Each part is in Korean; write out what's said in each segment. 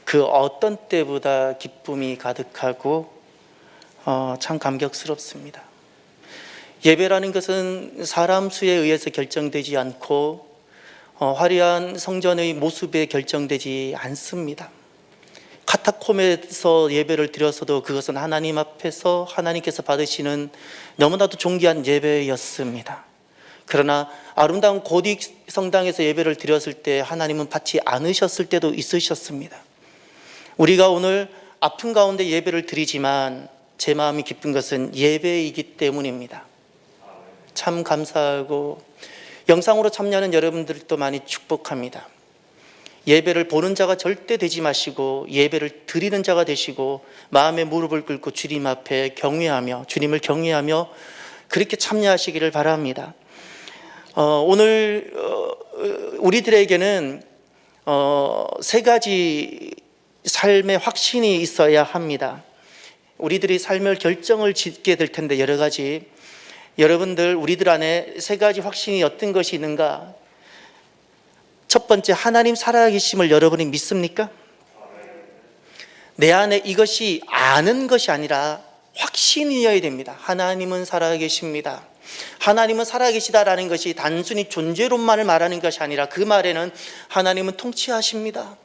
그 어떤 때보다 기쁨이 가득하고 참 감격스럽습니다. 예배라는 것은 사람 수에 의해서 결정되지 않고 화려한 성전의 모습에 결정되지 않습니다. 카타콤에서 예배를 드렸어도 그것은 하나님 앞에서 하나님께서 받으시는 너무나도 존귀한 예배였습니다. 그러나 아름다운 고딕 성당에서 예배를 드렸을 때 하나님은 받지 않으셨을 때도 있으셨습니다. 우리가 오늘 아픈 가운데 예배를 드리지만 제 마음이 기쁜 것은 예배이기 때문입니다. 참 감사하고 영상으로 참여하는 여러분들도 많이 축복합니다. 예배를 보는 자가 절대 되지 마시고 예배를 드리는 자가 되시고 마음의 무릎을 꿇고 주님 앞에 경외하며 주님을 경외하며 그렇게 참여하시기를 바랍니다. 오늘 우리들에게는 세 가지 삶의 확신이 있어야 합니다. 우리들이 삶을 결정을 짓게 될 텐데 여러 가지 여러분들 우리들 안에 세 가지 확신이 어떤 것이 있는가? 첫 번째, 하나님 살아계심을 여러분이 믿습니까? 내 안에 이것이 아는 것이 아니라 확신이어야 됩니다. 하나님은 살아계십니다. 하나님은 살아계시다라는 것이 단순히 존재론만을 말하는 것이 아니라 그 말에는 하나님은 통치하십니다.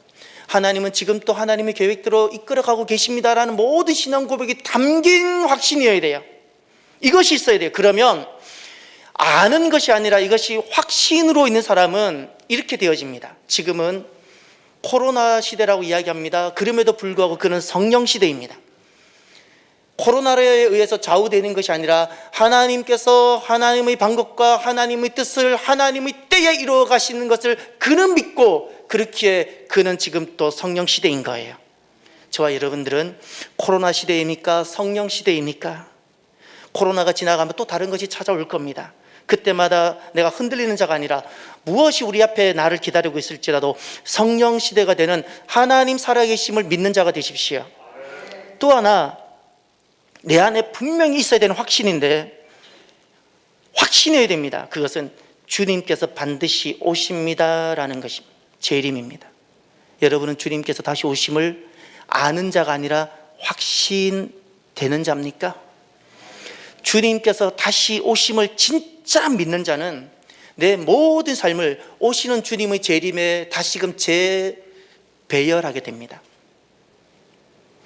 하나님은 지금 또 하나님의 계획대로 이끌어가고 계십니다라는 모든 신앙 고백이 담긴 확신이어야 돼요. 이것이 있어야 돼요. 그러면 아는 것이 아니라 이것이 확신으로 있는 사람은 이렇게 되어집니다. 지금은 코로나 시대라고 이야기합니다. 그럼에도 불구하고 그는 성령 시대입니다. 코로나에 의해서 좌우되는 것이 아니라 하나님께서 하나님의 방법과 하나님의 뜻을 하나님의 때에 이루어 가시는 것을 그는 믿고 그렇기에 그는 지금 또 성령 시대인 거예요. 저와 여러분들은 코로나 시대입니까? 성령 시대입니까? 코로나가 지나가면 또 다른 것이 찾아올 겁니다. 그때마다 내가 흔들리는 자가 아니라 무엇이 우리 앞에 나를 기다리고 있을지라도 성령 시대가 되는 하나님 살아계심을 믿는 자가 되십시오. 또 하나, 내 안에 분명히 있어야 되는 확신인데 확신해야 됩니다. 그것은 주님께서 반드시 오십니다라는 것입니다. 재림입니다. 여러분은 주님께서 다시 오심을 아는 자가 아니라 확신되는 자입니까? 주님께서 다시 오심을 진짜 믿는 자는 내 모든 삶을 오시는 주님의 재림에 다시금 재배열하게 됩니다.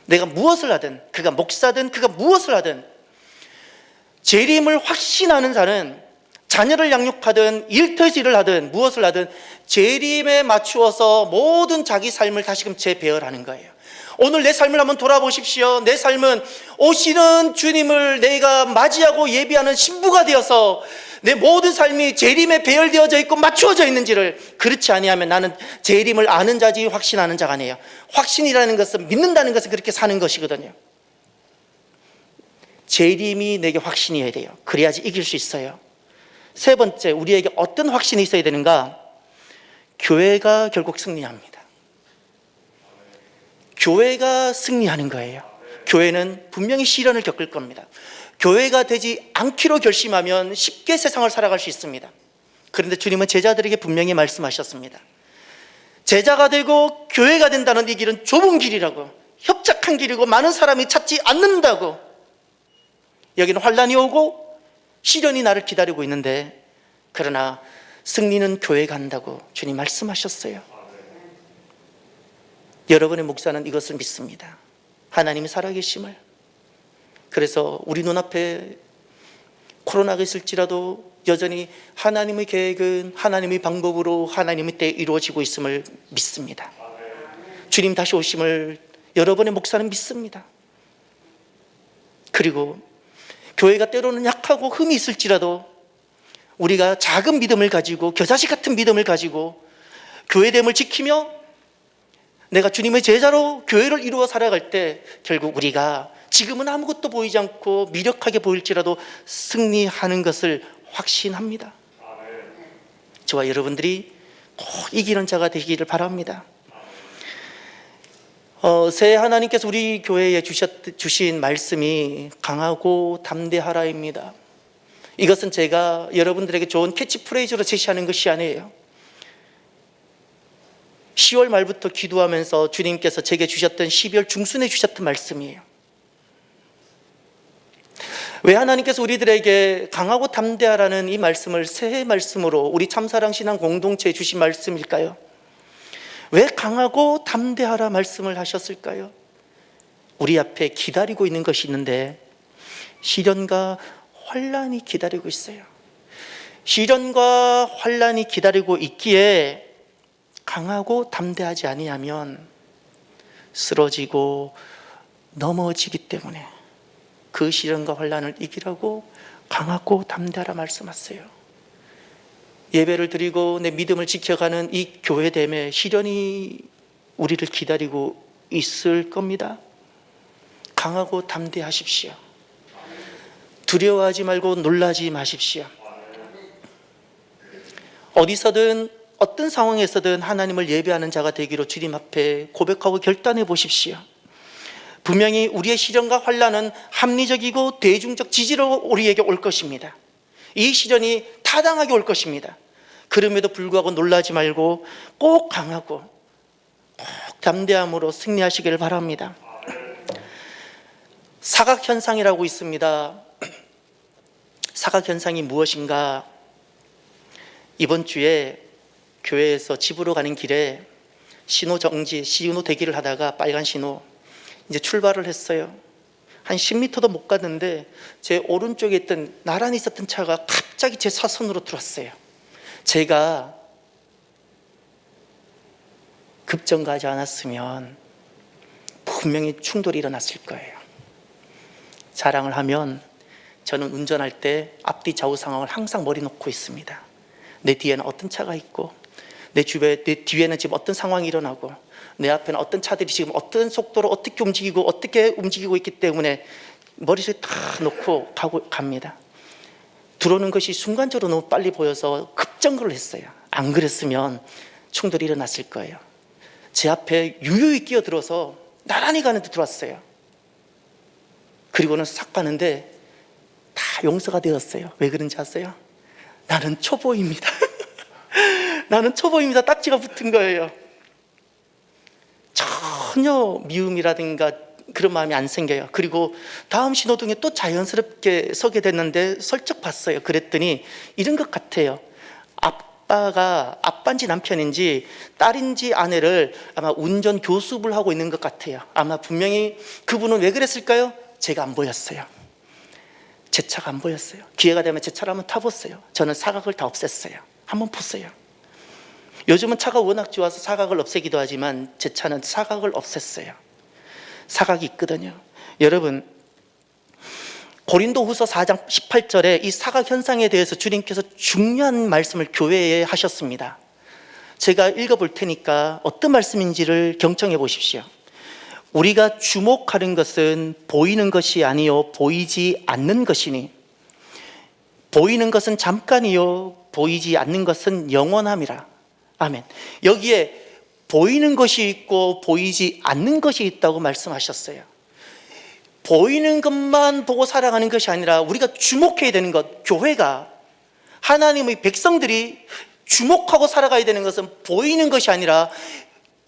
내가 무엇을 하든, 그가 목사든 그가 무엇을 하든 재림을 확신하는 자는 자녀를 양육하든 일터에서 일을 하든 무엇을 하든 재림에 맞추어서 모든 자기 삶을 다시금 재배열하는 거예요. 오늘 내 삶을 한번 돌아보십시오. 내 삶은 오시는 주님을 내가 맞이하고 예비하는 신부가 되어서 내 모든 삶이 재림에 배열되어져 있고 맞추어져 있는지를, 그렇지 아니하면 나는 재림을 아는 자지 확신하는 자가 아니에요. 확신이라는 것은 믿는다는 것은 그렇게 사는 것이거든요. 재림이 내게 확신이어야 돼요. 그래야지 이길 수 있어요. 세 번째, 우리에게 어떤 확신이 있어야 되는가? 교회가 결국 승리합니다. 교회가 승리하는 거예요. 교회는 분명히 시련을 겪을 겁니다. 교회가 되지 않기로 결심하면 쉽게 세상을 살아갈 수 있습니다. 그런데 주님은 제자들에게 분명히 말씀하셨습니다. 제자가 되고 교회가 된다는 이 길은 좁은 길이라고, 협착한 길이고 많은 사람이 찾지 않는다고. 여기는 환난이 오고 시련이 나를 기다리고 있는데 그러나 승리는 교회가 한다고 주님 말씀하셨어요. 여러분의 목사는 이것을 믿습니다. 하나님이 살아계심을. 그래서 우리 눈앞에 코로나가 있을지라도 여전히 하나님의 계획은 하나님의 방법으로 하나님의 때에 이루어지고 있음을 믿습니다. 주님 다시 오심을 여러분의 목사는 믿습니다. 그리고 교회가 때로는 약하고 흠이 있을지라도 우리가 작은 믿음을 가지고 겨자씨 같은 믿음을 가지고 교회됨을 지키며 내가 주님의 제자로 교회를 이루어 살아갈 때 결국 우리가 지금은 아무것도 보이지 않고 미력하게 보일지라도 승리하는 것을 확신합니다. 저와 여러분들이 꼭 이기는 자가 되기를 바랍니다. 새해 하나님께서 우리 교회에 주신 말씀이 강하고 담대하라입니다. 이것은 제가 여러분들에게 좋은 캐치프레이즈로 제시하는 것이 아니에요. 10월 말부터 기도하면서 주님께서 제게 주셨던 12월 중순에 주셨던 말씀이에요. 왜 하나님께서 우리들에게 강하고 담대하라는 이 말씀을 새해 말씀으로 우리 참사랑 신앙 공동체에 주신 말씀일까요? 왜 강하고 담대하라 말씀을 하셨을까요? 우리 앞에 기다리고 있는 것이 있는데 시련과 환난이 기다리고 있어요. 시련과 환난이 기다리고 있기에 강하고 담대하지 아니하면 쓰러지고 넘어지기 때문에 그 시련과 환난을 이기라고 강하고 담대하라 말씀하세요. 예배를 드리고 내 믿음을 지켜가는 이 교회됨에 시련이 우리를 기다리고 있을 겁니다. 강하고 담대하십시오. 두려워하지 말고 놀라지 마십시오. 어디서든 어떤 상황에서든 하나님을 예배하는 자가 되기로 주님 앞에 고백하고 결단해 보십시오. 분명히 우리의 시련과 환난은 합리적이고 대중적 지지로 우리에게 올 것입니다. 이 시련이 타당하게 올 것입니다. 그럼에도 불구하고 놀라지 말고 꼭 강하고 꼭 담대함으로 승리하시기를 바랍니다. 사각현상이라고 있습니다. 사각현상이 무엇인가? 이번 주에 교회에서 집으로 가는 길에 신호 대기를 하다가 빨간 신호 이제 출발을 했어요. 한 10m도 못 갔는데 제 오른쪽에 있던 나란히 있었던 차가 갑자기 제 차선으로 들어왔어요. 제가 급정가하지 않았으면 분명히 충돌이 일어났을 거예요. 자랑을 하면 저는 운전할 때 앞뒤 좌우 상황을 항상 머리 놓고 있습니다. 내 뒤에는 어떤 차가 있고 내 뒤에는 지금 어떤 상황이 일어나고 내 앞에는 어떤 차들이 지금 어떤 속도로 어떻게 움직이고 있기 때문에 머릿속에 다 놓고 갑니다. 들어오는 것이 순간적으로 너무 빨리 보여서 급정거를 했어요. 안 그랬으면 충돌이 일어났을 거예요. 제 앞에 유유히 끼어들어서 나란히 가는데 들어왔어요. 그리고는 싹 가는데 다 용서가 되었어요. 왜 그런지 아세요? 나는 초보입니다. 나는 초보입니다. 딱지가 붙은 거예요. 전혀 미움이라든가 그런 마음이 안 생겨요. 그리고 다음 신호등에 또 자연스럽게 서게 됐는데 슬쩍 봤어요. 그랬더니 이런 것 같아요. 아빠인지 남편인지 딸인지 아내를 아마 운전 교습을 하고 있는 것 같아요. 아마 분명히 그분은 왜 그랬을까요? 제가 안 보였어요. 제 차가 안 보였어요. 기회가 되면 제 차를 한번 타보세요. 저는 사각을 다 없앴어요. 한번 보세요. 요즘은 차가 워낙 좋아서 사각을 없애기도 하지만 제 차는 사각을 없앴어요. 사각이 있거든요. 여러분, 고린도후서 4장 18절에 이 사각 현상에 대해서 주님께서 중요한 말씀을 교회에 하셨습니다. 제가 읽어볼 테니까 어떤 말씀인지를 경청해 보십시오. 우리가 주목하는 것은 보이는 것이 아니요 보이지 않는 것이니 보이는 것은 잠깐이요 보이지 않는 것은 영원함이라. 아멘. 여기에 보이는 것이 있고 보이지 않는 것이 있다고 말씀하셨어요. 보이는 것만 보고 살아가는 것이 아니라 우리가 주목해야 되는 것, 교회가 하나님의 백성들이 주목하고 살아가야 되는 것은 보이는 것이 아니라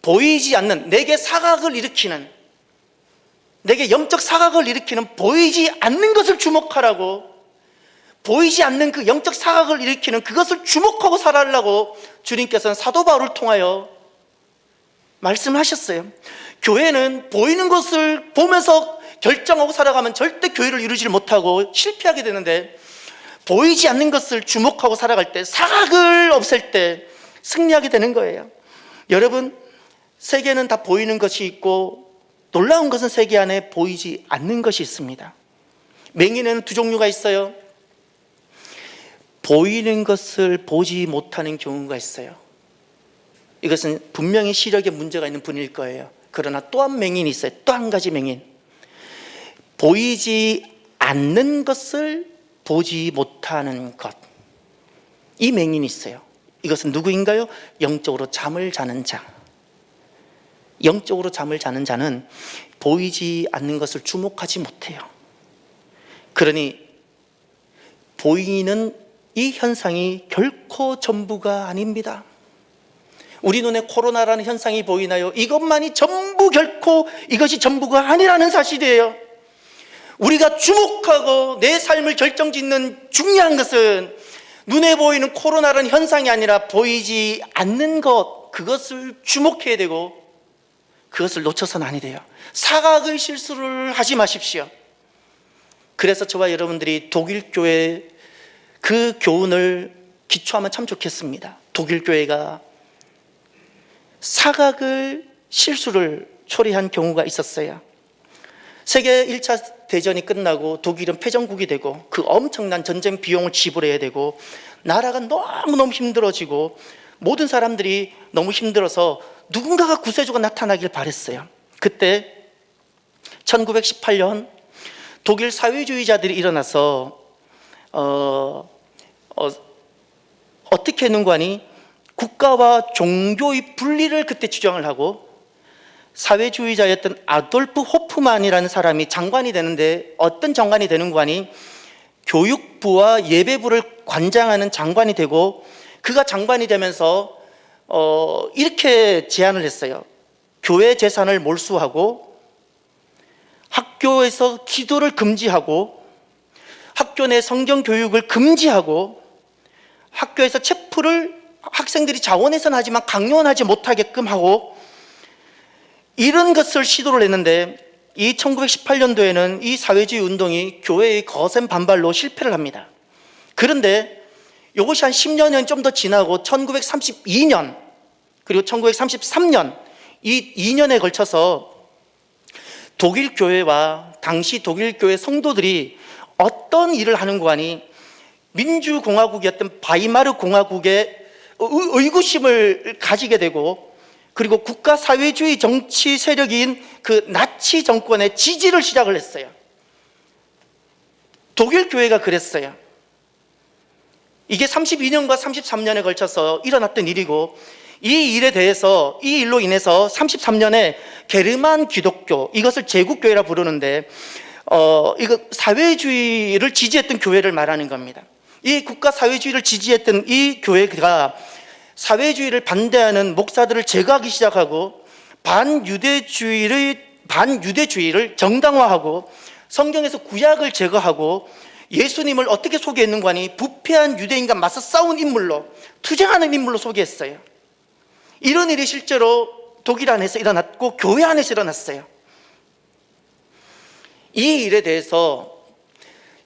보이지 않는, 내게 사각을 일으키는, 내게 영적 사각을 일으키는 보이지 않는 것을 주목하라고, 보이지 않는 그 영적 사각을 일으키는 그것을 주목하고 살아가려고 주님께서는 사도 바울을 통하여 말씀하셨어요. 교회는 보이는 것을 보면서 결정하고 살아가면 절대 교회를 이루지 못하고 실패하게 되는데, 보이지 않는 것을 주목하고 살아갈 때, 사각을 없앨 때 승리하게 되는 거예요. 여러분, 세계는 다 보이는 것이 있고 놀라운 것은 세계 안에 보이지 않는 것이 있습니다. 맹인에는 두 종류가 있어요. 보이는 것을 보지 못하는 경우가 있어요. 이것은 분명히 시력에 문제가 있는 분일 거예요. 그러나 또 한 맹인이 있어요. 또 한 가지 맹인. 보이지 않는 것을 보지 못하는 것. 이 맹인이 있어요. 이것은 누구인가요? 영적으로 잠을 자는 자. 영적으로 잠을 자는 자는 보이지 않는 것을 주목하지 못해요. 그러니 보이는 이 현상이 결코 전부가 아닙니다. 우리 눈에 코로나라는 현상이 보이나요? 이것만이 전부 결코 이것이 전부가 아니라는 사실이에요. 우리가 주목하고 내 삶을 결정짓는 중요한 것은 눈에 보이는 코로나라는 현상이 아니라 보이지 않는 것, 그것을 주목해야 되고 그것을 놓쳐서는 아니 돼요. 사각의 실수를 하지 마십시오. 그래서 저와 여러분들이 독일 교회 그 교훈을 기초하면 참 좋겠습니다. 독일 교회가 사각의 실수를 초래한 경우가 있었어요. 세계 1차 대전이 끝나고 독일은 패전국이 되고 그 엄청난 전쟁 비용을 지불해야 되고 나라가 너무너무 힘들어지고 모든 사람들이 너무 힘들어서 누군가가 구세주가 나타나길 바랬어요. 그때 1918년 독일 사회주의자들이 일어나서 어떻게 했는가 하니 국가와 종교의 분리를 그때 주장을 하고 사회주의자였던 아돌프 호프만이라는 사람이 장관이 되는데 어떤 장관이 되는가 하니 교육부와 예배부를 관장하는 장관이 되고 그가 장관이 되면서 이렇게 제안을 했어요. 교회 재산을 몰수하고 학교에서 기도를 금지하고 학교 내 성경 교육을 금지하고 학교에서 체포를 학생들이 자원해서는 하지만 강요하지 못하게끔 하고 이런 것을 시도를 했는데 이 1918년도에는 이 사회주의 운동이 교회의 거센 반발로 실패를 합니다. 그런데 이것이 한 10년이 좀 더 지나고 1932년 그리고 1933년 이 2년에 걸쳐서 독일 교회와 당시 독일 교회 성도들이 어떤 일을 하는가 하니 민주공화국이었던 바이마르 공화국의 의구심을 가지게 되고 그리고 국가 사회주의 정치 세력인 그 나치 정권의 지지를 시작을 했어요. 독일 교회가 그랬어요. 이게 32년과 33년에 걸쳐서 일어났던 일이고 이 일에 대해서 이 일로 인해서 33년에 게르만 기독교 이것을 제국교회라 부르는데 이거 사회주의를 지지했던 교회를 말하는 겁니다. 이 국가 사회주의를 지지했던 이 교회가 사회주의를 반대하는 목사들을 제거하기 시작하고 반유대주의를 정당화하고 성경에서 구약을 제거하고 예수님을 어떻게 소개했는가 하니 부패한 유대인과 맞서 싸운 인물로 투쟁하는 인물로 소개했어요. 이런 일이 실제로 독일 안에서 일어났고 교회 안에서 일어났어요. 이 일에 대해서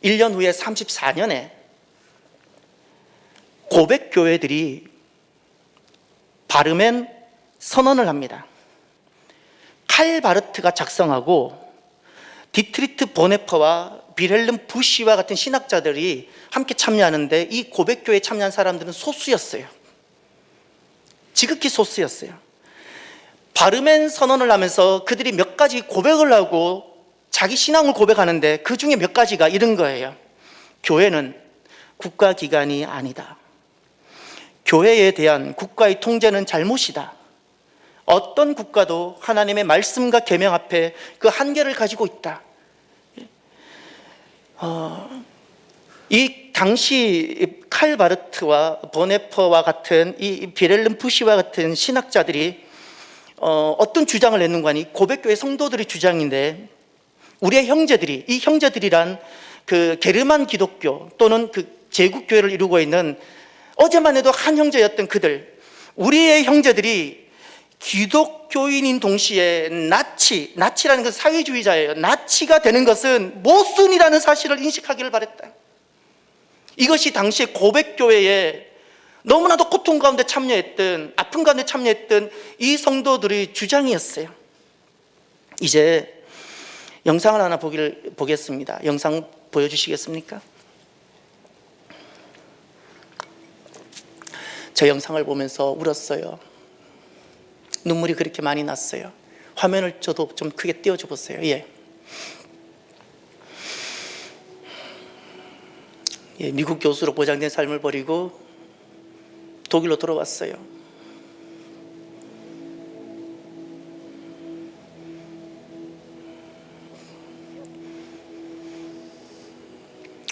1년 후에 34년에 고백 교회들이 바르멘 선언을 합니다. 칼 바르트가 작성하고 디트리트 보네퍼와 빌헬름 부시와 같은 신학자들이 함께 참여하는데 이 고백교회에 참여한 사람들은 소수였어요. 지극히 소수였어요. 바르멘 선언을 하면서 그들이 몇 가지 고백을 하고 자기 신앙을 고백하는데 그 중에 몇 가지가 이런 거예요. 교회는 국가기관이 아니다. 교회에 대한 국가의 통제는 잘못이다. 어떤 국가도 하나님의 말씀과 계명 앞에 그 한계를 가지고 있다. 이 당시 칼 바르트와 보네퍼와 같은 이 빌헬름 푸시와 같은 신학자들이 어떤 주장을 냈는가 하니 고백교회 성도들의 주장인데 우리의 형제들이 이 형제들이란 그 게르만 기독교 또는 그 제국교회를 이루고 있는 어제만 해도 한 형제였던 그들 우리의 형제들이 기독교인인 동시에 나치라는 것은 사회주의자예요. 나치가 되는 것은 모순이라는 사실을 인식하기를 바랬다. 이것이 당시 고백교회에 너무나도 고통 가운데 참여했던 아픔 가운데 참여했던 이 성도들의 주장이었어요. 이제 영상을 하나 보겠습니다. 영상 보여주시겠습니까? 저 영상을 보면서 울었어요. 눈물이 그렇게 많이 났어요. 화면을 저도 좀 크게 띄워줘 보세요. 예, 미국 교수로 보장된 삶을 버리고 독일로 돌아왔어요.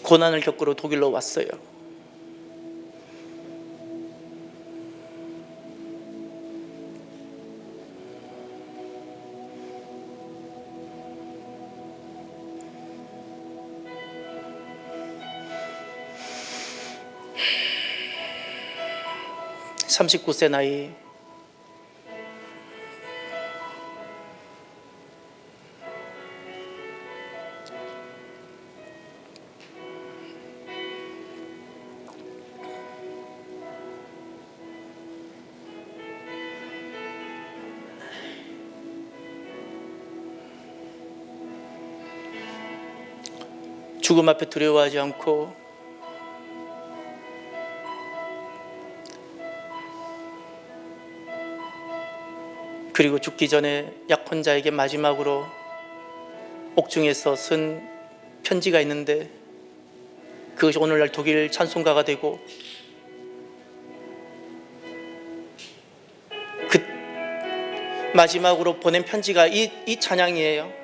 고난을 겪으러 독일로 왔어요. 39세 나이. 죽음 앞에 두려워하지 않고 그리고 죽기 전에 약혼자에게 마지막으로 옥중에서 쓴 편지가 있는데 그것이 오늘날 독일 찬송가가 되고 그 마지막으로 보낸 편지가 이 찬양이에요.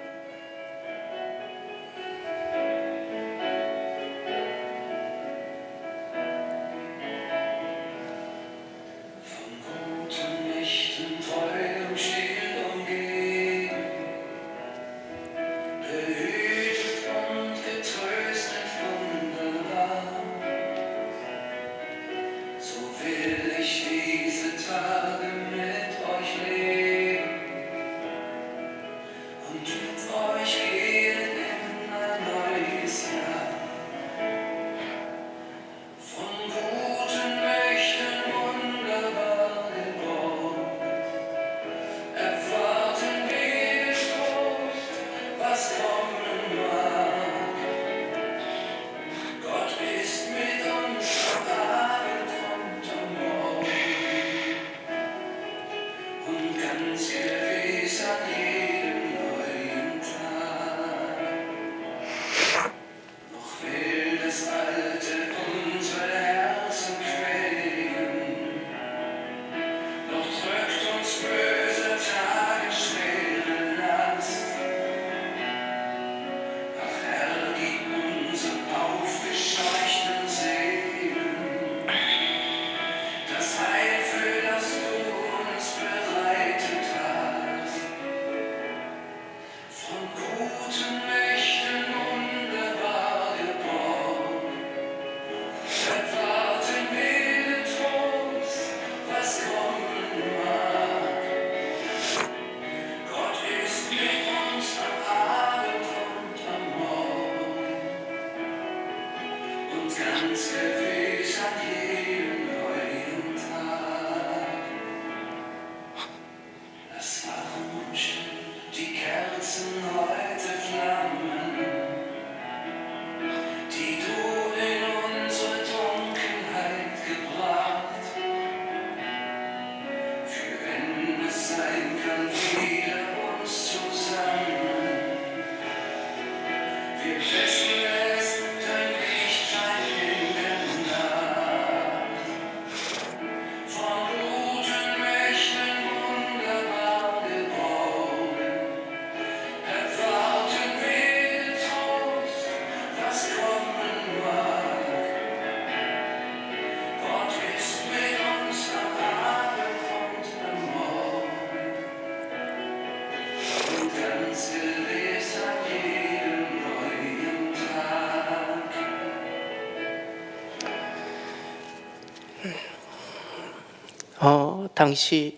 당시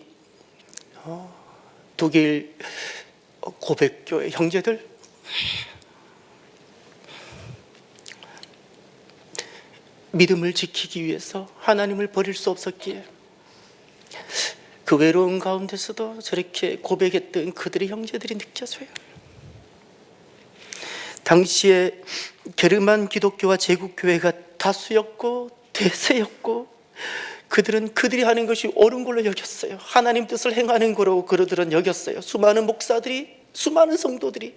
독일 고백교회 형제들 믿음을 지키기 위해서 하나님을 버릴 수 없었기에 그 외로운 가운데서도 저렇게 고백했던 그들의 형제들이 느껴져요. 당시에 게르만 기독교와 제국교회가 다수였고 대세였고 그들은 그들이 하는 것이 옳은 걸로 여겼어요. 하나님 뜻을 행하는 거로 그들은 여겼어요. 수많은 목사들이, 수많은 성도들이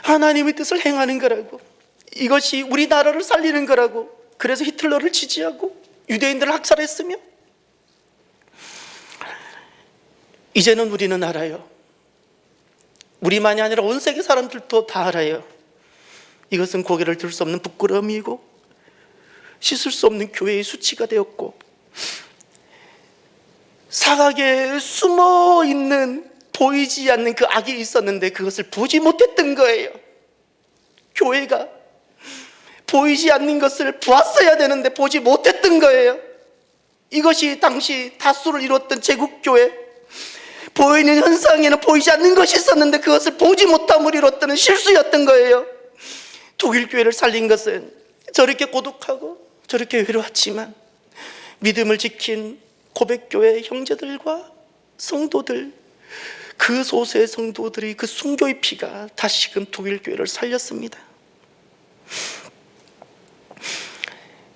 하나님의 뜻을 행하는 거라고, 이것이 우리나라를 살리는 거라고. 그래서 히틀러를 지지하고 유대인들을 학살했으며 이제는 우리는 알아요. 우리만이 아니라 온 세계 사람들도 다 알아요. 이것은 고개를 들 수 없는 부끄러움이고 씻을 수 없는 교회의 수치가 되었고 사각에 숨어있는 보이지 않는 그 악이 있었는데 그것을 보지 못했던 거예요. 교회가 보이지 않는 것을 보았어야 되는데 보지 못했던 거예요. 이것이 당시 다수를 이뤘던 제국교회, 보이는 현상에는 보이지 않는 것이 있었는데 그것을 보지 못함을 이뤘던 실수였던 거예요. 독일 교회를 살린 것은 저렇게 고독하고 저렇게 외로웠지만 믿음을 지킨 고백교회 형제들과 성도들, 그 소수의 성도들이 그 순교의 피가 다시금 독일 교회를 살렸습니다.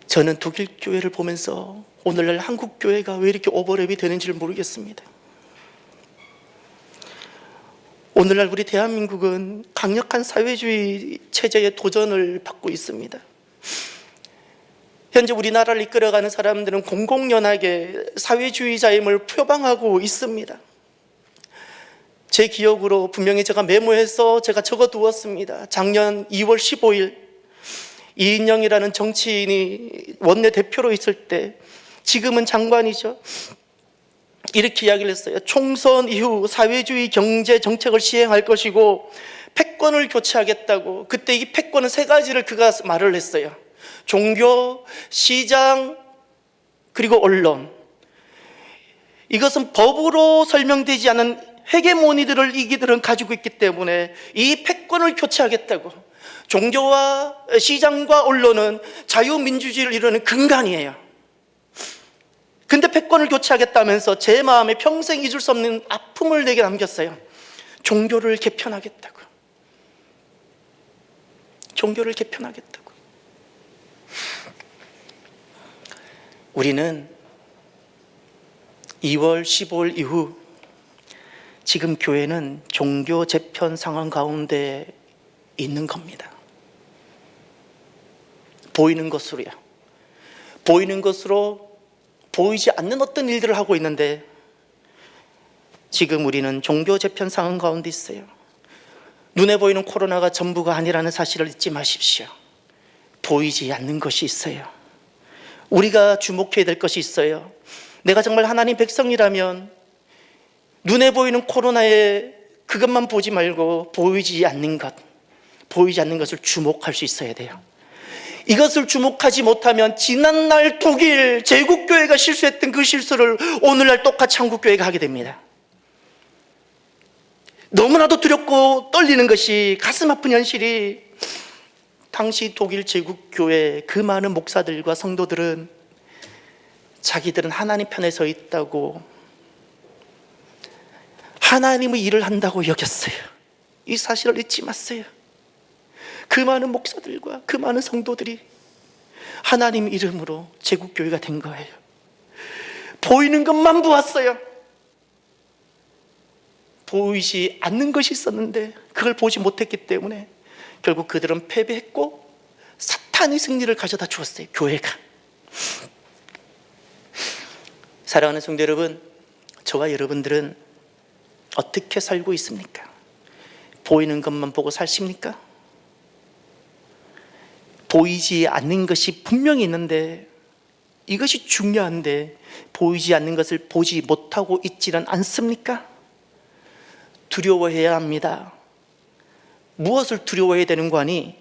저는 독일 교회를 보면서 오늘날 한국 교회가 왜 이렇게 오버랩이 되는지를 모르겠습니다. 오늘날 우리 대한민국은 강력한 사회주의 체제의 도전을 받고 있습니다. 현재 우리나라를 이끌어가는 사람들은 공공연하게 사회주의자임을 표방하고 있습니다. 제 기억으로 분명히 제가 메모해서 제가 적어두었습니다. 작년 2월 15일 이인영이라는 정치인이 원내대표로 있을 때, 지금은 장관이죠, 이렇게 이야기를 했어요. 총선 이후 사회주의 경제 정책을 시행할 것이고 패권을 교체하겠다고. 그때 이 패권은 세 가지를 그가 말을 했어요. 종교, 시장, 그리고 언론. 이것은 법으로 설명되지 않은 헤게모니들을 이들은 가지고 있기 때문에 이 패권을 교체하겠다고. 종교와 시장과 언론은 자유민주주의를 이루는 근간이에요. 근데 패권을 교체하겠다면서 제 마음에 평생 잊을 수 없는 아픔을 내게 남겼어요. 종교를 개편하겠다고. 종교를 개편하겠다고. 우리는 2월 15일 이후 지금 교회는 종교 재편 상황 가운데 있는 겁니다. 보이는 것으로요. 보이는 것으로 보이지 않는 어떤 일들을 하고 있는데 지금 우리는 종교 재편 상황 가운데 있어요. 눈에 보이는 코로나가 전부가 아니라는 사실을 잊지 마십시오. 보이지 않는 것이 있어요. 우리가 주목해야 될 것이 있어요. 내가 정말 하나님 백성이라면 눈에 보이는 코로나에 그것만 보지 말고 보이지 않는 것, 보이지 않는 것을 주목할 수 있어야 돼요. 이것을 주목하지 못하면 지난날 독일 제국교회가 실수했던 그 실수를 오늘날 똑같이 한국교회가 하게 됩니다. 너무나도 두렵고 떨리는 것이, 가슴 아픈 현실이, 당시 독일 제국교회 그 많은 목사들과 성도들은 자기들은 하나님 편에 서 있다고, 하나님의 일을 한다고 여겼어요. 이 사실을 잊지 마세요. 그 많은 목사들과 그 많은 성도들이 하나님 이름으로 제국교회가 된 거예요. 보이는 것만 보았어요. 보이지 않는 것이 있었는데 그걸 보지 못했기 때문에 결국 그들은 패배했고 사탄의 승리를 가져다 주었어요. 교회가. 사랑하는 성도 여러분, 저와 여러분들은 어떻게 살고 있습니까? 보이는 것만 보고 사십니까? 보이지 않는 것이 분명히 있는데, 이것이 중요한데 보이지 않는 것을 보지 못하고 있지는 않습니까? 두려워해야 합니다. 무엇을 두려워해야 되는 거 아니?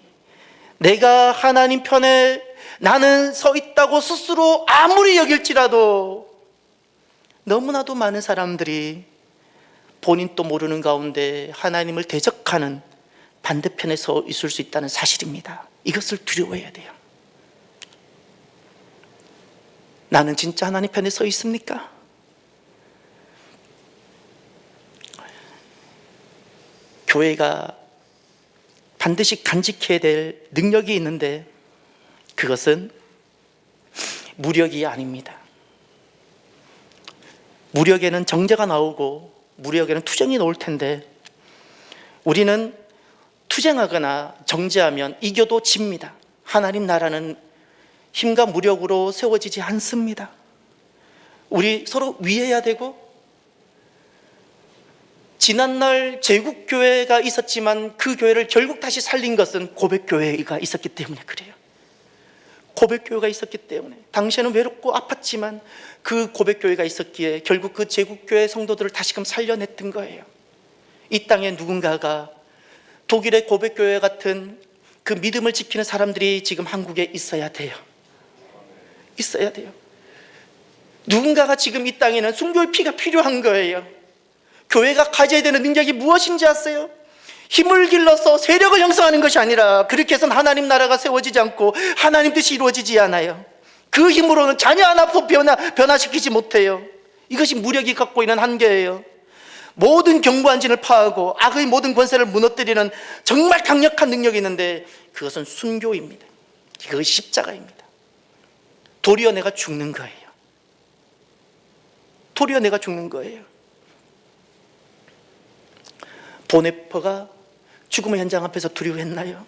내가 하나님 편에 나는 서 있다고 스스로 아무리 여길지라도 너무나도 많은 사람들이 본인도 모르는 가운데 하나님을 대적하는 반대편에 서 있을 수 있다는 사실입니다. 이것을 두려워해야 돼요. 나는 진짜 하나님 편에 서 있습니까? 교회가 반드시 간직해야 될 능력이 있는데 그것은 무력이 아닙니다. 무력에는 정죄가 나오고 무력에는 투쟁이 나올 텐데 우리는 투쟁하거나 정죄하면 이겨도 집니다. 하나님 나라는 힘과 무력으로 세워지지 않습니다. 우리 서로 위해야 되고, 지난날 제국교회가 있었지만 그 교회를 결국 다시 살린 것은 고백교회가 있었기 때문에 그래요. 고백교회가 있었기 때문에 당시에는 외롭고 아팠지만 그 고백교회가 있었기에 결국 그 제국교회 성도들을 다시금 살려냈던 거예요. 이 땅에 누군가가 독일의 고백교회 같은 그 믿음을 지키는 사람들이 지금 한국에 있어야 돼요. 있어야 돼요. 누군가가 지금 이 땅에는 순교의 피가 필요한 거예요. 교회가 가져야 되는 능력이 무엇인지 아세요? 힘을 길러서 세력을 형성하는 것이 아니라, 그렇게 해서는 하나님 나라가 세워지지 않고 하나님 뜻이 이루어지지 않아요. 그 힘으로는 자녀 하나도 변화시키지 못해요. 이것이 무력이 갖고 있는 한계예요. 모든 견고한 진을 파하고 악의 모든 권세를 무너뜨리는 정말 강력한 능력이 있는데, 그것은 순교입니다. 그것이 십자가입니다. 도리어 내가 죽는 거예요. 도리어 내가 죽는 거예요. 보네퍼가 죽음의 현장 앞에서 두려워했나요?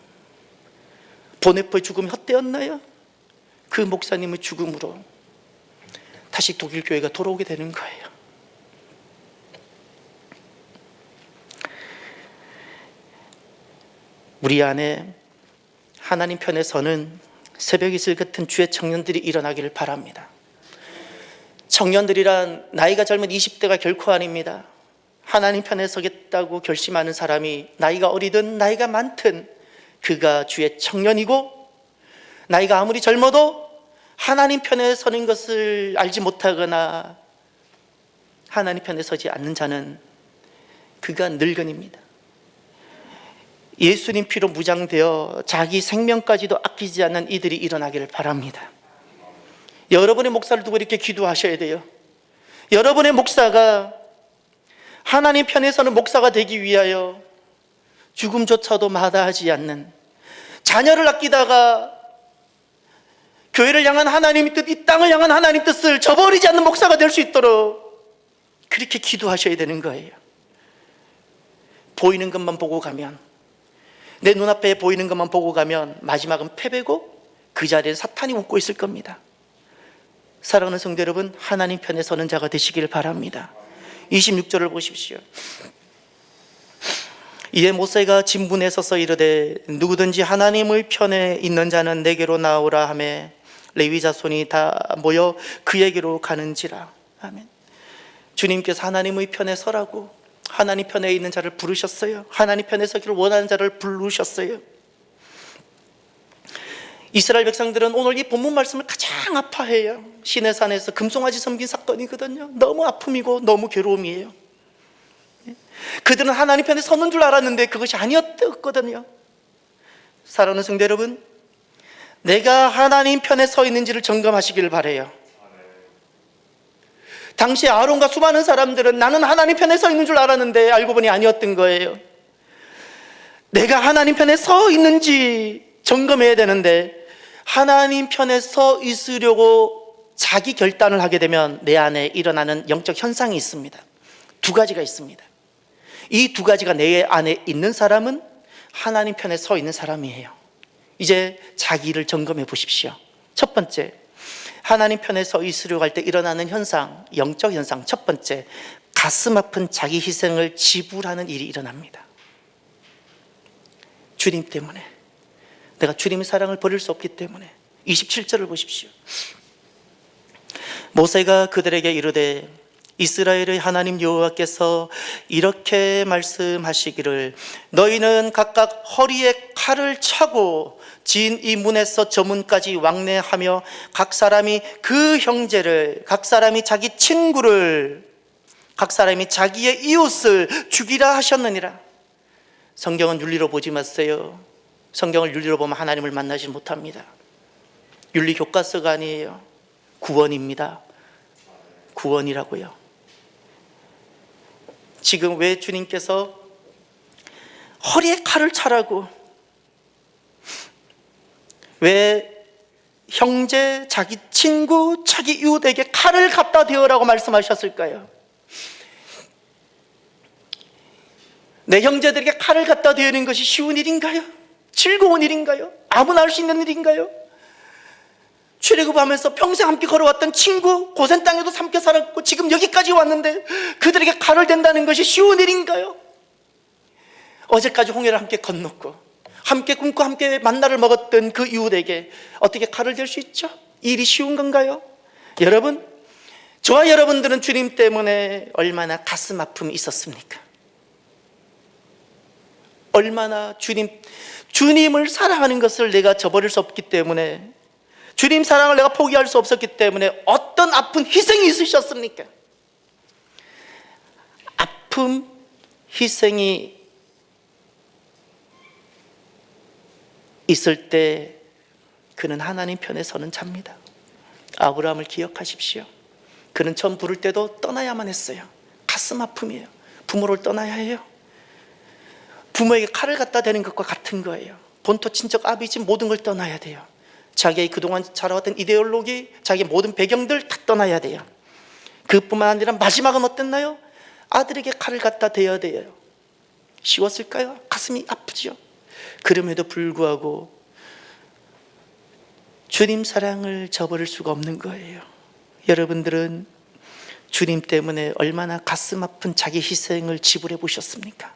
보네퍼의 죽음이 헛되었나요? 그 목사님의 죽음으로 다시 독일 교회가 돌아오게 되는 거예요. 우리 안에 하나님 편에 서는 새벽 이슬 같은 주의 청년들이 일어나기를 바랍니다. 청년들이란 나이가 젊은 20대가 결코 아닙니다. 하나님 편에 서겠다고 결심하는 사람이 나이가 어리든 나이가 많든 그가 주의 청년이고, 나이가 아무리 젊어도 하나님 편에 서는 것을 알지 못하거나 하나님 편에 서지 않는 자는 그가 늙은입니다. 예수님 피로 무장되어 자기 생명까지도 아끼지 않는 이들이 일어나기를 바랍니다. 여러분의 목사를 두고 이렇게 기도하셔야 돼요. 여러분의 목사가 하나님 편에 서는 목사가 되기 위하여 죽음조차도 마다하지 않는, 자녀를 아끼다가 교회를 향한 하나님의 뜻, 이 땅을 향한 하나님 뜻을 저버리지 않는 목사가 될 수 있도록 그렇게 기도하셔야 되는 거예요. 보이는 것만 보고 가면, 내 눈앞에 보이는 것만 보고 가면 마지막은 패배고 그 자리에 사탄이 웃고 있을 겁니다. 사랑하는 성도 여러분, 하나님 편에 서는 자가 되시기를 바랍니다. 26절을 보십시오. 이에 모세가 진분에 서서 이르되 누구든지 하나님의 편에 있는 자는 내게로 나오라 하매 레위 자손이 다 모여 그에게로 가는지라. 아멘. 주님께서 하나님의 편에 서라고 하나님 편에 있는 자를 부르셨어요. 하나님 편에 서기를 원하는 자를 부르셨어요. 이스라엘 백성들은 오늘 이 본문 말씀을 가장 아파해요. 시내산에서 금송아지 섬긴 사건이거든요. 너무 아픔이고 너무 괴로움이에요. 그들은 하나님 편에 서는 줄 알았는데 그것이 아니었거든요. 사랑하는 성도 여러분, 내가 하나님 편에 서 있는지를 점검하시기를 바라요. 당시 아론과 수많은 사람들은 나는 하나님 편에 서 있는 줄 알았는데 알고 보니 아니었던 거예요. 내가 하나님 편에 서 있는지 점검해야 되는데, 하나님 편에 서 있으려고 자기 결단을 하게 되면 내 안에 일어나는 영적 현상이 있습니다. 두 가지가 있습니다. 이 두 가지가 내 안에 있는 사람은 하나님 편에 서 있는 사람이에요. 이제 자기를 점검해 보십시오. 첫 번째, 하나님 편에 서 있으려고 할 때 일어나는 현상, 영적 현상. 첫 번째, 가슴 아픈 자기 희생을 지불하는 일이 일어납니다. 주님 때문에, 내가 주님의 사랑을 버릴 수 없기 때문에. 27절을 보십시오. 모세가 그들에게 이르되 이스라엘의 하나님 여호와께서 이렇게 말씀하시기를 너희는 각각 허리에 칼을 차고 진 이 문에서 저 문까지 왕래하며 각 사람이 그 형제를, 각 사람이 자기 친구를, 각 사람이 자기의 이웃을 죽이라 하셨느니라. 성경은 윤리로 보지 마세요. 성경을 윤리로 보면 하나님을 만나지 못합니다. 윤리 교과서가 아니에요. 구원입니다. 구원이라고요. 지금 왜 주님께서 허리에 칼을 차라고, 왜 형제, 자기 친구, 자기 이웃에게 칼을 갖다 대어라고 말씀하셨을까요? 내 형제들에게 칼을 갖다 대는 것이 쉬운 일인가요? 즐거운 일인가요? 아무나 할 수 있는 일인가요? 출애굽하면서 평생 함께 걸어왔던 친구, 고센 땅에도 함께 살았고 지금 여기까지 왔는데 그들에게 칼을 댄다는 것이 쉬운 일인가요? 어제까지 홍해를 함께 건넜고 함께 굶고 함께 만나를 먹었던 그 이웃에게 어떻게 칼을 댈 수 있죠? 이 일이 쉬운 건가요? 여러분, 저와 여러분들은 주님 때문에 얼마나 가슴 아픔이 있었습니까? 얼마나 주님을 사랑하는 것을 내가 저버릴 수 없기 때문에 주님 사랑을 내가 포기할 수 없었기 때문에 어떤 아픈 희생이 있으셨습니까? 아픔, 희생이 있을 때 그는 하나님 편에 서는 자입니다. 아브라함을 기억하십시오. 그는 처음 부를 때도 떠나야만 했어요. 가슴 아픔이에요. 부모를 떠나야 해요. 부모에게 칼을 갖다 대는 것과 같은 거예요. 본토 친척 아비집 모든 걸 떠나야 돼요. 자기의 그동안 자라왔던 이데올로기, 자기의 모든 배경들 다 떠나야 돼요. 그뿐만 아니라 마지막은 어땠나요? 아들에게 칼을 갖다 대야 돼요. 쉬웠을까요? 가슴이 아프죠. 그럼에도 불구하고 주님 사랑을 저버릴 수가 없는 거예요. 여러분들은 주님 때문에 얼마나 가슴 아픈 자기 희생을 지불해 보셨습니까?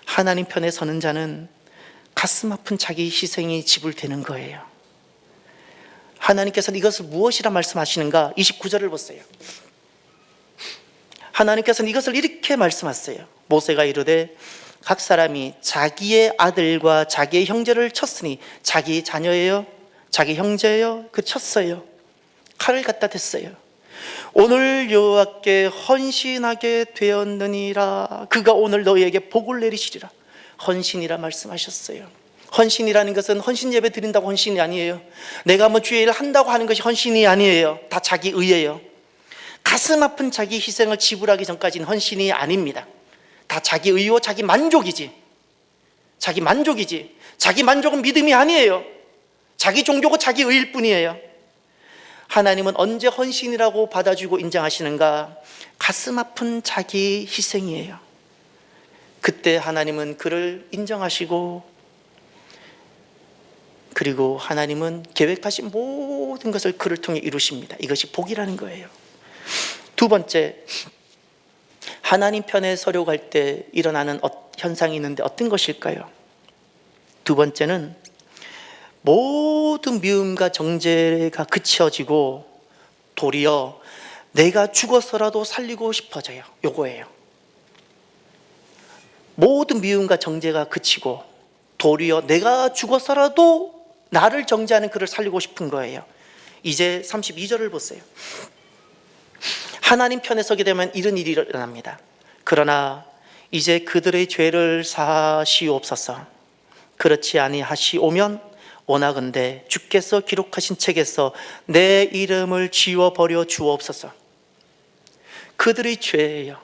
하나님 편에 서는 자는 가슴 아픈 자기 희생이 지불되는 거예요. 하나님께서는 이것을 무엇이라 말씀하시는가? 29절을 보세요. 하나님께서는 이것을 이렇게 말씀하세요. 모세가 이르되 각 사람이 자기의 아들과 자기의 형제를 쳤으니, 자기 자녀예요? 자기 형제예요? 그 쳤어요. 칼을 갖다 댔어요. 오늘 여호와께 헌신하게 되었느니라. 그가 오늘 너희에게 복을 내리시리라. 헌신이라 말씀하셨어요. 헌신이라는 것은 헌신 예배 드린다고 헌신이 아니에요. 내가 뭐 주의 일을 한다고 하는 것이 헌신이 아니에요. 다 자기 의예요. 가슴 아픈 자기 희생을 지불하기 전까지는 헌신이 아닙니다. 다 자기 의요, 자기 만족이지. 자기 만족이지. 자기 만족은 믿음이 아니에요. 자기 종교고 자기 의일 뿐이에요. 하나님은 언제 헌신이라고 받아주고 인정하시는가? 가슴 아픈 자기 희생이에요. 그때 하나님은 그를 인정하시고, 그리고 하나님은 계획하신 모든 것을 그를 통해 이루십니다. 이것이 복이라는 거예요. 두 번째, 하나님 편에 서려고 할 때 일어나는 현상이 있는데 어떤 것일까요? 두 번째는 모든 미움과 정죄가 그쳐지고 도리어 내가 죽어서라도 살리고 싶어져요. 요거예요. 모든 미움과 정죄가 그치고 도리어 내가 죽어서라도 나를 정죄하는 그를 살리고 싶은 거예요. 이제 32절을 보세요. 하나님 편에 서게 되면 이런 일이 일어납니다. 그러나 이제 그들의 죄를 사시옵소서. 그렇지 아니하시오면 원하건대 주께서 기록하신 책에서 내 이름을 지워버려 주옵소서. 그들의 죄예요.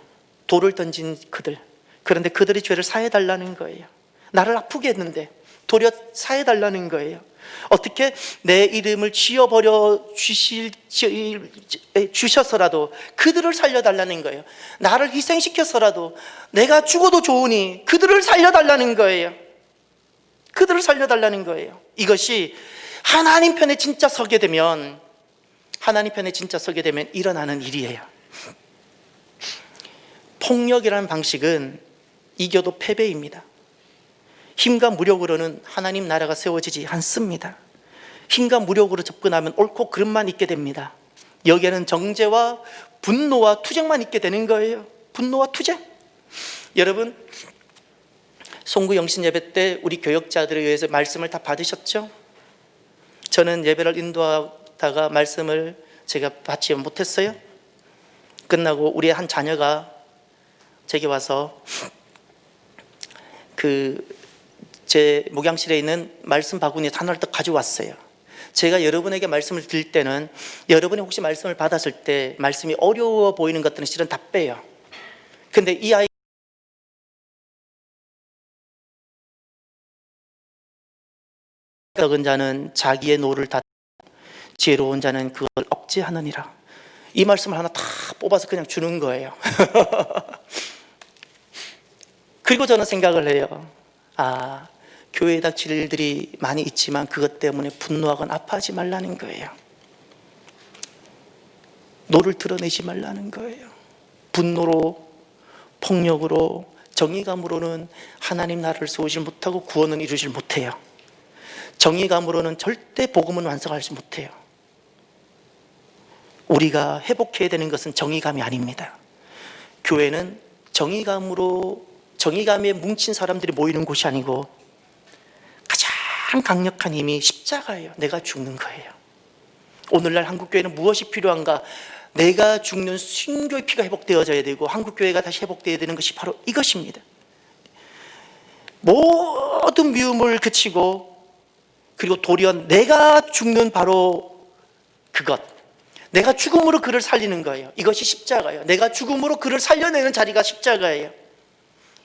돌을 던진 그들. 그런데 그들의 죄를 사해달라는 거예요. 나를 아프게 했는데 도리어 사해달라는 거예요. 어떻게? 내 이름을 지워버려 주셔서라도 그들을 살려달라는 거예요. 나를 희생시켜서라도 내가 죽어도 좋으니 그들을 살려달라는 거예요. 그들을 살려달라는 거예요. 이것이 하나님 편에 진짜 서게 되면, 하나님 편에 진짜 서게 되면 일어나는 일이에요. 폭력이라는 방식은 이겨도 패배입니다. 힘과 무력으로는 하나님 나라가 세워지지 않습니다. 힘과 무력으로 접근하면 옳고 그름만 있게 됩니다. 여기에는 정죄와 분노와 투쟁만 있게 되는 거예요. 분노와 투쟁. 여러분, 송구 영신 예배 때 우리 교역자들에 의해서 말씀을 다 받으셨죠? 저는 예배를 인도하다가 말씀을 제가 받지 못했어요. 끝나고 우리 한 자녀가 제게 와서 제 목양실에 있는 말씀 바구니 하나를 딱 가져왔어요. 제가 여러분에게 말씀을 드릴 때는 여러분이 혹시 말씀을 받았을 때 말씀이 어려워 보이는 것들은 실은 다 빼요. 근데 이 아이 적은 자는 자기의 노를 다 지혜로운 자는 그걸 억제하느니라. 이 말씀을 하나 다 뽑아서 그냥 주는 거예요. 그리고 저는 생각을 해요. 교회에 닥칠 일들이 많이 있지만 그것 때문에 분노하거나 아파하지 말라는 거예요. 노를 드러내지 말라는 거예요. 분노로, 폭력으로, 정의감으로는 하나님 나라를 세우지 못하고 구원은 이루지 못해요. 정의감으로는 절대 복음은 완성하지 못해요. 우리가 회복해야 되는 것은 정의감이 아닙니다. 교회는 정의감에 뭉친 사람들이 모이는 곳이 아니고 가장 강력한 힘이 십자가예요. 내가 죽는 거예요. 오늘날 한국교회는 무엇이 필요한가? 내가 죽는 순교의 피가 회복되어져야 되고 한국교회가 다시 회복되어야 되는 것이 바로 이것입니다. 모든 미움을 그치고, 그리고 도리어 내가 죽는 바로 그것, 내가 죽음으로 그를 살리는 거예요. 이것이 십자가예요. 내가 죽음으로 그를 살려내는 자리가 십자가예요.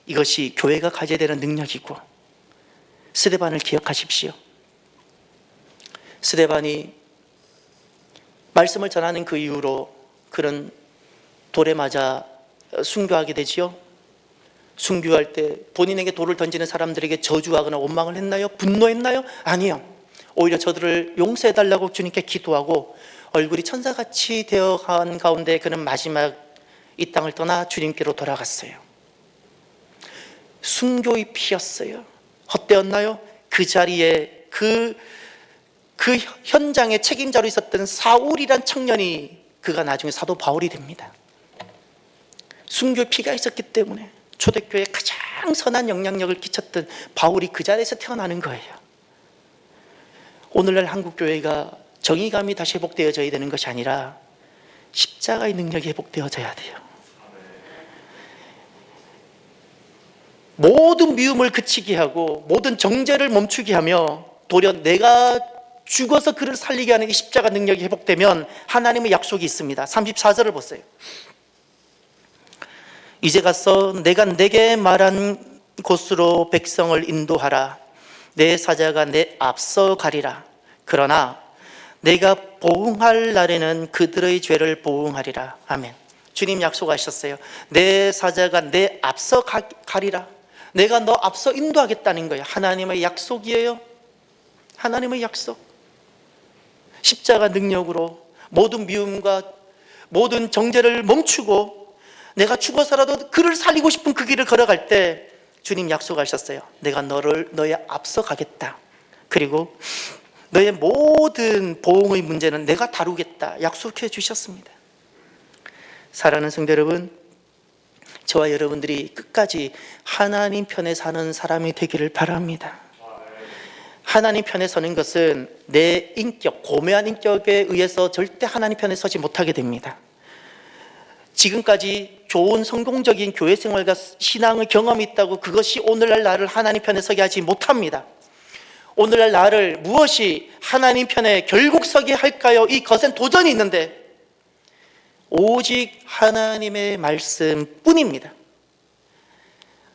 이것이 교회가 가져야 되는 능력이고, 스데반을 기억하십시오. 스데반이 말씀을 전하는 그 이후로 그는 돌에 맞아 순교하게 되지요. 순교할 때 본인에게 돌을 던지는 사람들에게 저주하거나 원망을 했나요? 분노했나요? 아니요. 오히려 저들을 용서해달라고 주님께 기도하고 얼굴이 천사같이 되어간 가운데 그는 마지막 이 땅을 떠나 주님께로 돌아갔어요. 순교의 피였어요. 헛되었나요? 그 자리에 그 현장의 책임자로 있었던 사울이란 청년이 그가 나중에 사도 바울이 됩니다. 순교의 피가 있었기 때문에 초대교회에 가장 선한 영향력을 끼쳤던 바울이 그 자리에서 태어나는 거예요. 오늘날 한국교회가 정의감이 다시 회복되어져야 되는 것이 아니라 십자가의 능력이 회복되어져야 돼요. 모든 미움을 그치게 하고 모든 정죄를 멈추게 하며 도리어 내가 죽어서 그를 살리게 하는 이 십자가 능력이 회복되면 하나님의 약속이 있습니다. 34절을 보세요. 이제 가서 내가 내게 말한 곳으로 백성을 인도하라. 내 사자가 내 앞서 가리라. 그러나 내가 보응할 날에는 그들의 죄를 보응하리라. 아멘. 주님 약속하셨어요. 내 사자가 내 앞서 가리라. 내가 너 앞서 인도하겠다는 거예요. 하나님의 약속이에요. 하나님의 약속. 십자가 능력으로 모든 미움과 모든 정죄를 멈추고 내가 죽어서라도 그를 살리고 싶은 그 길을 걸어갈 때 주님 약속하셨어요. 내가 너의 앞서 가겠다. 그리고 너의 모든 보응의 문제는 내가 다루겠다. 약속해 주셨습니다. 사랑하는 성도 여러분, 저와 여러분들이 끝까지 하나님 편에 사는 사람이 되기를 바랍니다. 하나님 편에 서는 것은 내 인격, 고매한 인격에 의해서 절대 하나님 편에 서지 못하게 됩니다. 지금까지 좋은 성공적인 교회 생활과 신앙의 경험이 있다고 그것이 오늘날 나를 하나님 편에 서게 하지 못합니다. 오늘날 나를 무엇이 하나님 편에 결국 서게 할까요? 이 거센 도전이 있는데 오직 하나님의 말씀뿐입니다.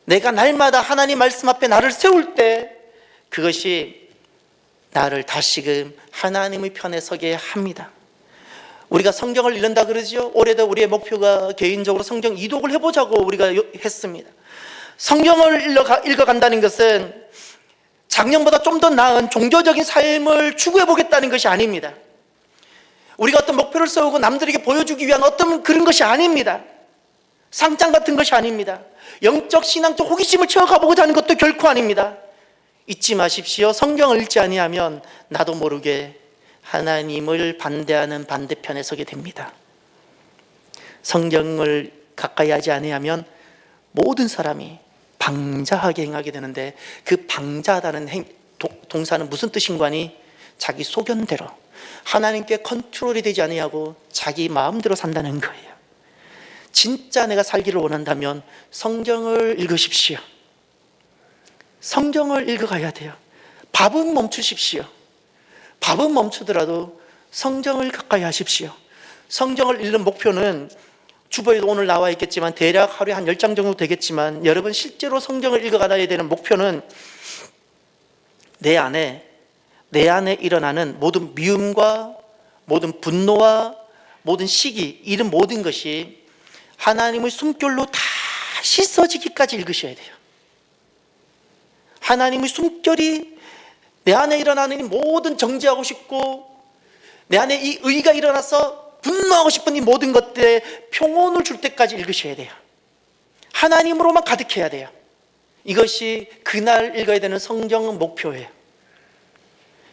내가 날마다 하나님 말씀 앞에 나를 세울 때 그것이 나를 다시금 하나님의 편에 서게 합니다. 우리가 성경을 읽는다 그러죠. 올해도 우리의 목표가 개인적으로 성경 이독을 해보자고 우리가 했습니다. 성경을 읽어간다는 것은 작년보다 좀 더 나은 종교적인 삶을 추구해보겠다는 것이 아닙니다. 우리가 어떤 목표를 세우고 남들에게 보여주기 위한 어떤 그런 것이 아닙니다. 상장 같은 것이 아닙니다. 영적 신앙적 호기심을 채워가보고자 하는 것도 결코 아닙니다. 잊지 마십시오. 성경을 읽지 아니하면 나도 모르게 하나님을 반대하는 반대편에 서게 됩니다. 성경을 가까이 하지 아니하면 모든 사람이 방자하게 행하게 되는데 그 방자하다는 동사는 무슨 뜻인가니? 자기 소견대로 하나님께 컨트롤이 되지 아니하고 자기 마음대로 산다는 거예요. 진짜 내가 살기를 원한다면 성경을 읽으십시오. 성경을 읽어가야 돼요. 밥은 멈추십시오. 밥은 멈추더라도 성경을 가까이 하십시오. 성경을 읽는 목표는 주보에도 오늘 나와 있겠지만 대략 하루에 한 10장 정도 되겠지만 여러분 실제로 성경을 읽어가야 되는 목표는 내 안에 일어나는 모든 미움과 모든 분노와 모든 시기, 이런 모든 것이 하나님의 숨결로 다 씻어지기까지 읽으셔야 돼요. 하나님의 숨결이 내 안에 일어나는 이 모든 정죄하고 싶고 내 안에 이 의가 일어나서 분노하고 싶은 이 모든 것들에 평온을 줄 때까지 읽으셔야 돼요. 하나님으로만 가득해야 돼요. 이것이 그날 읽어야 되는 성경 목표예요.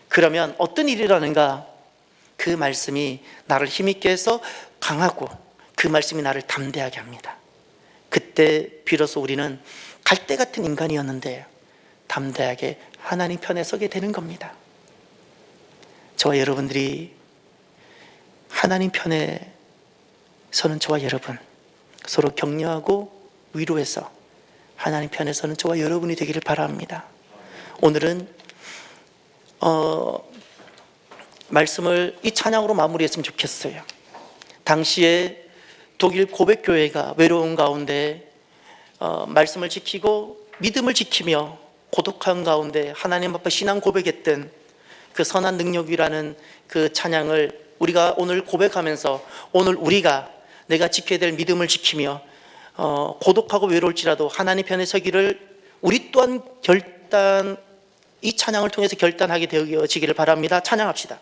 그러면 어떤 일이 일어나는가? 그 말씀이 나를 힘있게 해서 강하고 그 말씀이 나를 담대하게 합니다. 그때 비로소 우리는 갈대 같은 인간이었는데 담대하게 하나님 편에 서게 되는 겁니다. 저와 여러분들이 하나님 편에 서는 저와 여러분, 서로 격려하고 위로해서 하나님 편에 서는 저와 여러분이 되기를 바랍니다. 오늘은 말씀을 이 찬양으로 마무리했으면 좋겠어요. 당시에 독일 고백교회가 외로운 가운데 말씀을 지키고 믿음을 지키며 고독한 가운데 하나님 앞에 신앙 고백했던 그 선한 능력이라는 그 찬양을 우리가 오늘 고백하면서 오늘 우리가 내가 지켜야 될 믿음을 지키며 고독하고 외로울지라도 하나님 편에 서기를 우리 또한 이 찬양을 통해서 결단하게 되어지기를 바랍니다. 찬양합시다.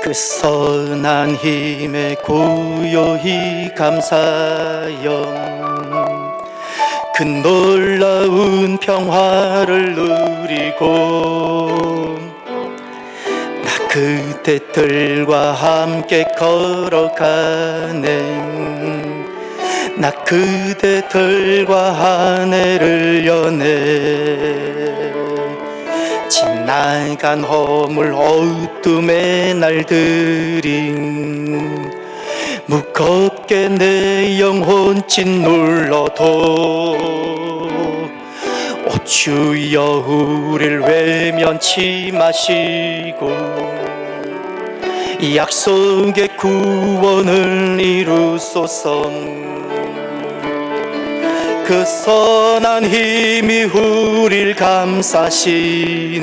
그 선한 힘에 고요히 감사영, 그 놀라운 평화를 누리고 나 그대들과 함께 걸어가네. 나 그대들과 한 해를 여네. 지나간 허물 어둠의 날들이 무겁게 내 영혼 짓눌러도 오 주여 우릴 외면치 마시고 이 약속의 구원을 이루소서. 그 선한 힘이 우릴 감싸시니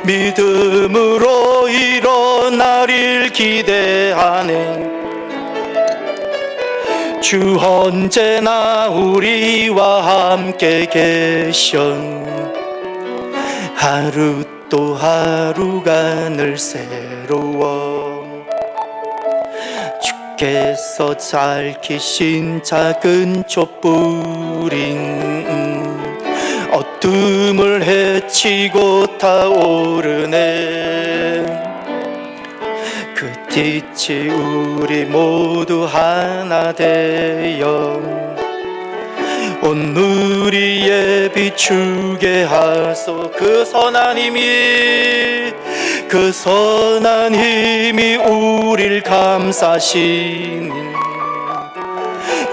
믿음으로 일어나릴 기대하네. 주 언제나 우리와 함께 계셔. 하루 또 하루가 늘 새로워. 주께서 밝히신 작은 촛불인 어둠을 헤치고 타오르네. 그 빛이 우리 모두 하나 되어 오늘이에 비추게 하소. 그 선한 힘이 우릴 감싸시니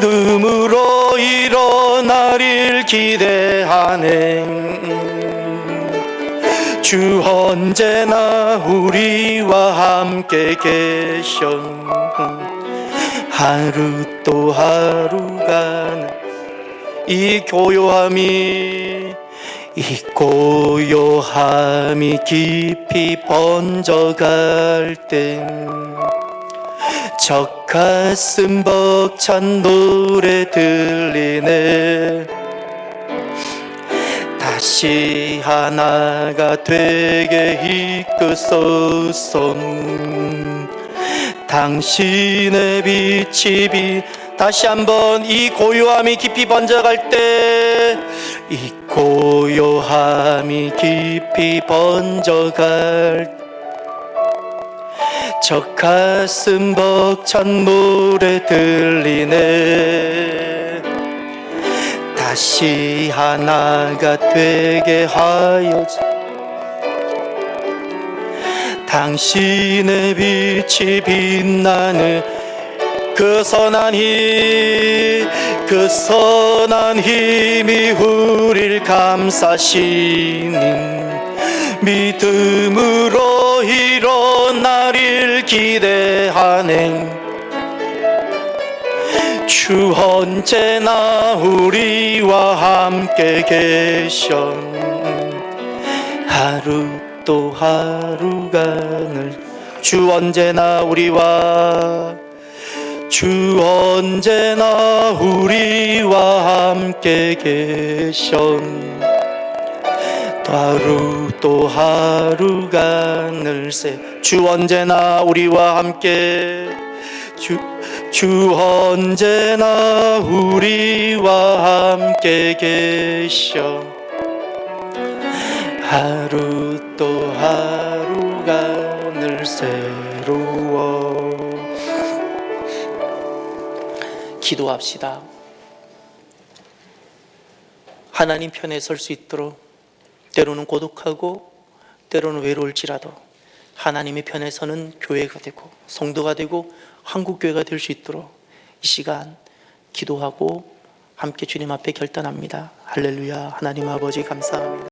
눈으로 일어나릴 기대하네. 주 언제나 우리와 함께 계셔. 하루 또 하루가 이 고요함이 깊이 번져갈 땐 저 가슴 벅찬 노래 들리네. 다시 하나가 되게 이끄소서. 당신의 빛이 다시 한번 이 고요함이 깊이 번져갈 때, 이 고요함이 깊이 번져갈 때 저 가슴 벅찬 노래 들리네. 다시 하나가 되게 하여 당신의 빛이 빛나는 그 선한 힘이 우릴 감싸시니 믿음으로 일어나릴 기대하네. 주 언제나 우리와 함께 계셔. 하루 또 하루가 늘 주 언제나 우리와 함께 계셔. 하루 또 하루가 늘 주 언제나 우리와 함께 주 언제나 우리와 함께 계셔. 하루 또 하루가 늘 새로워. 기도합시다. 하나님 편에 설 수 있도록, 때로는 고독하고 때로는 외로울지라도 하나님의 편에 서는 교회가 되고 성도가 되고 한국교회가 될 수 있도록 이 시간 기도하고 함께 주님 앞에 결단합니다. 할렐루야. 하나님 아버지 감사합니다.